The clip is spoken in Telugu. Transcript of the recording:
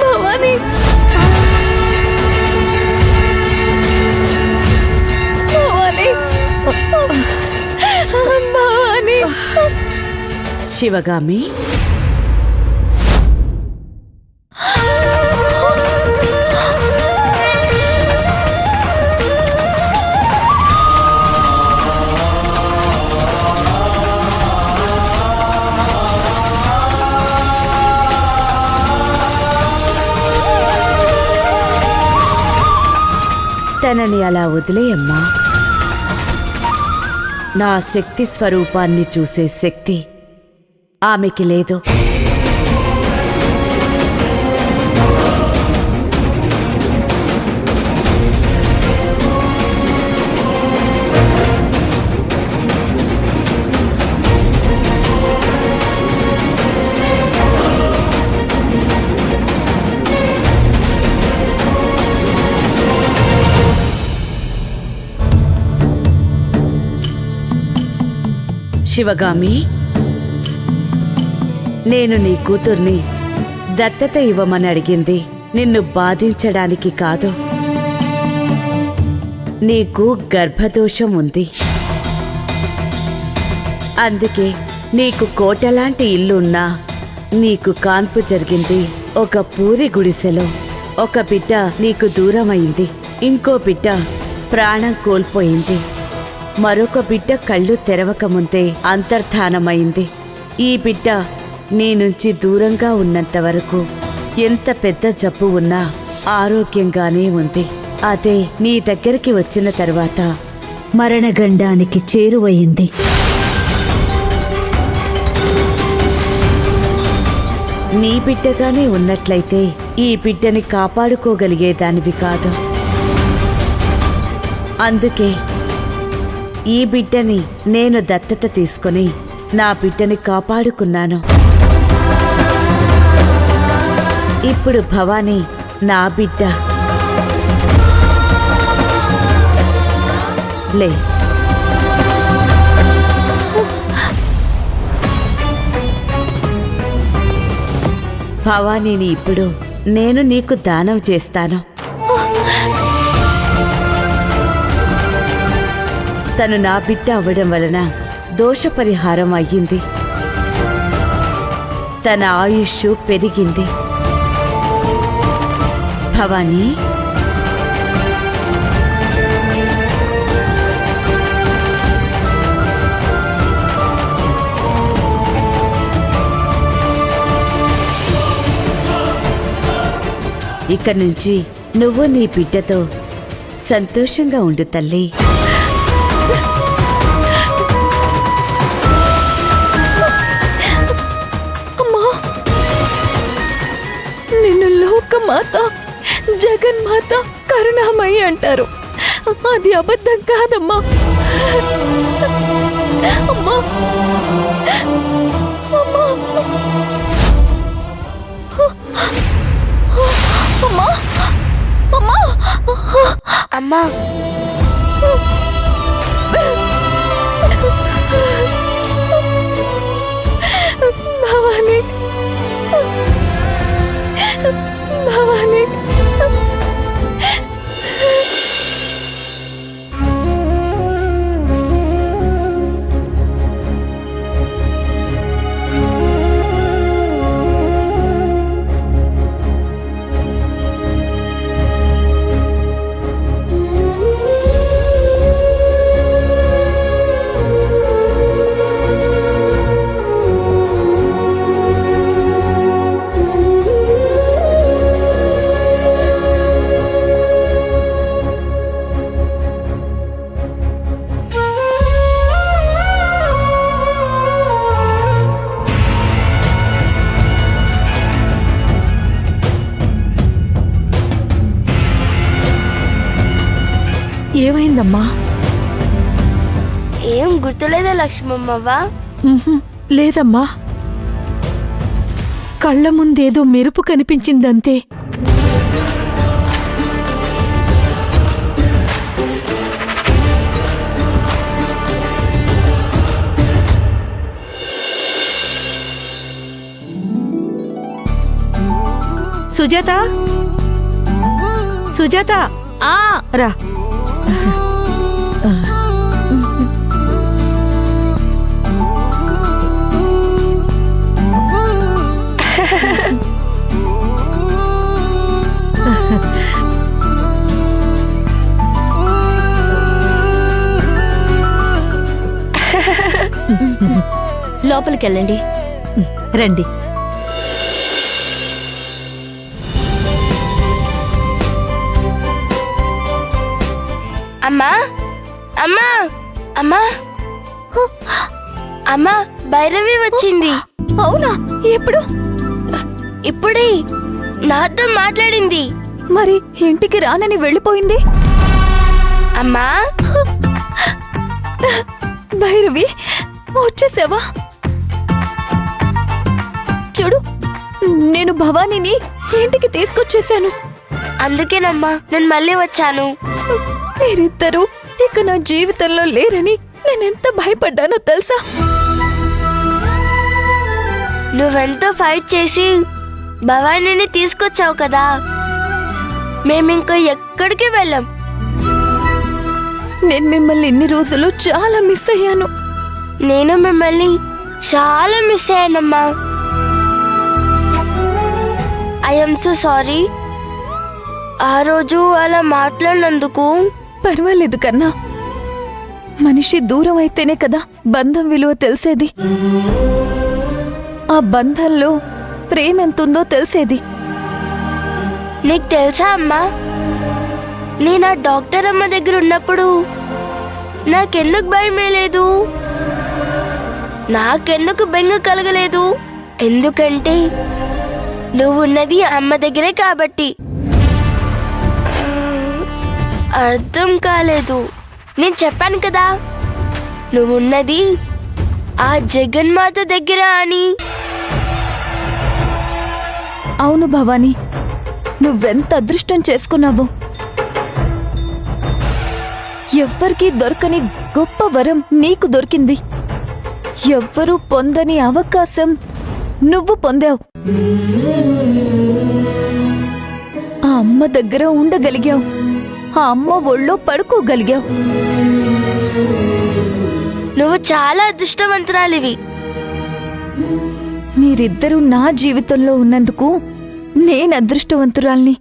భవాని, భవాని, భవాని. శివగామి, తనని అలా వదిలేయమ్మా. నా శక్తి స్వరూపాన్ని చూసే శక్తి ఆమెకి లేదు. శివగామి, నేను నీ కూతుర్ని దత్తత ఇవ్వమని అడిగింది నిన్ను బాధించడానికి కాదు. నీకు గర్భదోషం ఉంది. అందుకే నీకు కోటలాంటి ఇల్లున్నా నీకు కాన్పు జరిగింది ఒక పూరి గుడిసెలో. ఒక బిడ్డ నీకు దూరమైంది, ఇంకో బిడ్డ ప్రాణం కోల్పోయింది, మరొక బిడ్డ కళ్ళు తెరవకముందే అంతర్ధానమైంది. ఈ బిడ్డ నీ నుంచి దూరంగా ఉన్నంత వరకు ఎంత పెద్ద జబ్బు ఉన్నా ఆరోగ్యంగానే ఉంది. అదే నీ దగ్గరికి వచ్చిన తర్వాత మరణగండానికి చేరువయింది. నీ బిడ్డగానే ఉన్నట్లయితే ఈ బిడ్డని కాపాడుకోగలిగేదానివి కాదు. అందుకే ఈ బిడ్డని నేను దత్తత తీసుకుని నా బిడ్డని కాపాడుకున్నాను. ఇప్పుడు భవాని నా బిడ్డ. లే, భవానీని ఇప్పుడు నేను నీకు దానం చేస్తాను. తను నా బిడ్డ అవ్వడం వలన దోషపరిహారం అయ్యింది. తన ఆయుష్ పెరిగింది. భవానీ, ఇక నుంచి నువ్వు నీ బిడ్డతో సంతోషంగా ఉండు తల్లి. లోకమాత, జగన్మాత, కరుణామయి అంటారు. అది అబద్ధం కాదమ్మా. అమ్మా, అమ్మా, అమ్మా, అమ్మా, అమ్మా. భవాని, భవాని. ఏమైందమ్మా? ఏం గుర్తులేదా లక్ష్మమ్మవ్వ? లేదమ్మా, కళ్ళ ముందేదో మెరుపు కనిపించిందంతే. సుజాత సుజాత ఆ రా. లోపలికెళ్ళండి. రండి. అమ్మా అమ్మా అమ్మా అమ్మా భైరవి వచ్చింది. అవునా? ఎప్పుడు? ఇప్పుడే నాతో మాట్లాడింది. మరి ఇంటికి రానని వెళ్ళిపోయింది. అమ్మా భైరవి, వచ్చేసావా? చూడు, నేను భవానీని ఇంటికి తీసుకొచ్చేసాను. అందుకేనమ్మా నేను మళ్ళీ వచ్చాను. మీరిద్దరూ ఇక నా జీవితంలో లేరని నేనెంత భయపడ్డానో తెలుసా? నువ్వెంతో ఫైట్ చేసి భవానీని తీసుకొచ్చావు కదా, మేమింకా ఎక్కడికి వెళ్ళాం. నేను మిమ్మల్ని ఇన్ని రోజులు చాలా మిస్ అయ్యాను. నేను మిమ్మల్ని చాలా మిస్ అయ్యానమ్మా. I'm so sorry. ఆ రోజు అలా మాట్లాడినందుకు. పర్వాలేదు కన్నా, మనిషి దూరం అయితేనే కదా బంధం విలువ తెలిసేది. ఆ బంధంలో ప్రేమ ఎంతుందో తెలిసేది. నీకు తెలుసా అమ్మా, నేను ఆ డాక్టర్ అమ్మ దగ్గర ఉన్నప్పుడు నాకెందుకు భయమే లేదు, నాకెందుకు బెంగ కలగలేదు? ఎందుకంటే నువ్వున్నది అమ్మ దగ్గరే కాబట్టి. అర్థం కాలేదు. నేను చెప్పాను కదా నువ్వున్నది ఆ జగన్మాత దగ్గర అని. అవును భవానీ, నువ్వెంత అదృష్టం చేసుకున్నావు. ఎవ్వరికీ దొరకని గొప్ప వరం నీకు దొరికింది. ఎవ్వరూ పొందని అవకాశం నువ్వు పొందావు. ఆ అమ్మ దగ్గర ఉండగలిగావు. ఆ అమ్మ ఒళ్ళో పడుకోగలిగావు. నువ్వు చాలా అదృష్టవంతురాలివి. మీరిద్దరూ నా జీవితంలో ఉన్నందుకు నేను అదృష్టవంతురాల్ని.